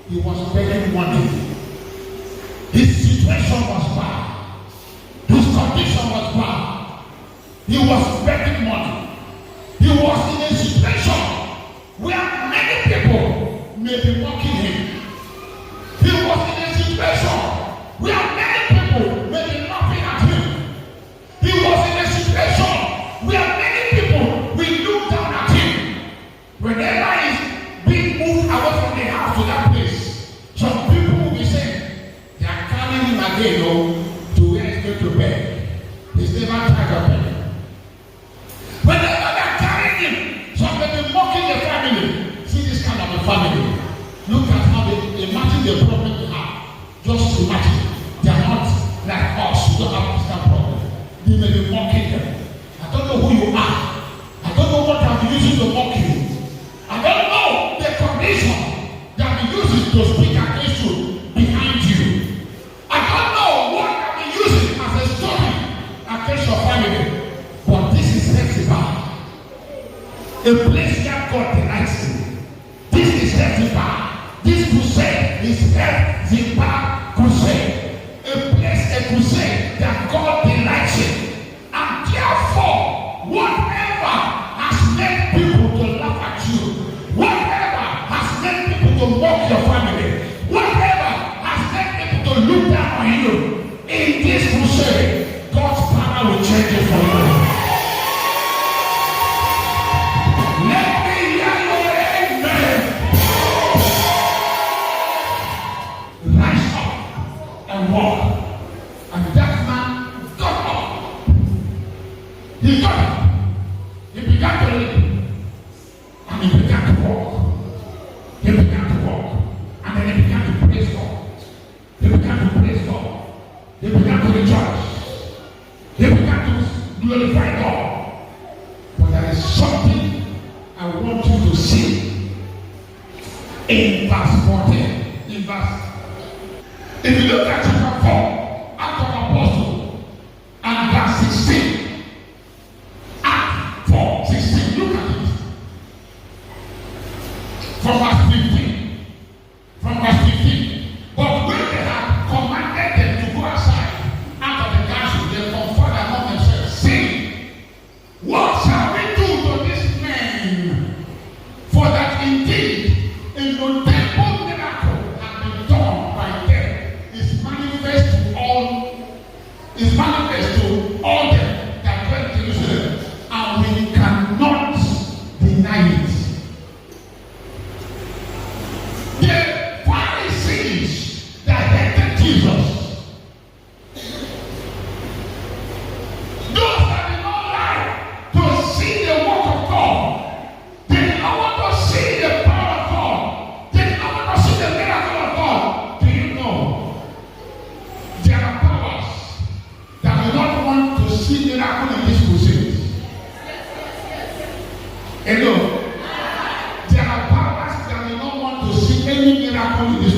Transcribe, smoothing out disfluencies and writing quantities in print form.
he was begging money. His situation was bad. His condition was bad. He was begging money. He was in a situation where many people may be mocking him. He was in a situation where many people may be laughing at him. He was in a situation where many people will look down at him. Whenever he's being moved away from the house to that place, some people will be saying, they are carrying him again to where he's going to bed. He's never tired of bed. Whenever they are carrying him, some may be mocking the family. See this kind of a family. Look at how they imagine the problem they have. Just imagine. They are not like us. We don't have this kind of problem. They may be mocking them. I don't know who you are. I don't know what I'm using to mock you. I don't know the condition that I'm using to speak against you behind you. I don't know what I'm using as a story against your family. But this is Festival. A place where God delights in. This is Festival. This crusade is Festival crusade. A place, a crusade that God delights in. And therefore, whatever has made people to laugh at you, whatever has made people to mock your family, whatever has made people to look down on you, in this crusade, God's power will change it for you. Let me hear your amen. Rise up and walk. And that man got up. He got up. He began to live. And he began to walk. He began to walk. And then he began to praise God. He began to praise God. He began to rejoice. He began to glorify God. But there is something I want you to see in verse 14. In verse, if you look at chapter 4, Acts of Apostles, and verse 16. Acts 4:16. Look at it. From verse 15. From verse 15. But when they had commanded them to go aside out of the council, they conferred among themselves, saying, what shall we do to this man? For that indeed a notable miracle has been done by them, is manifest to all them that dwell in Jerusalem, and we cannot deny it. The Pharisees that hated Jesus, those that did not like to see the work of God, they did not want to see the power of God, they did not want to see the miracle of God. Do you know there are powers that do not want to see miracle in this crusade? Hello. There are powers that do not want to see any miracle in this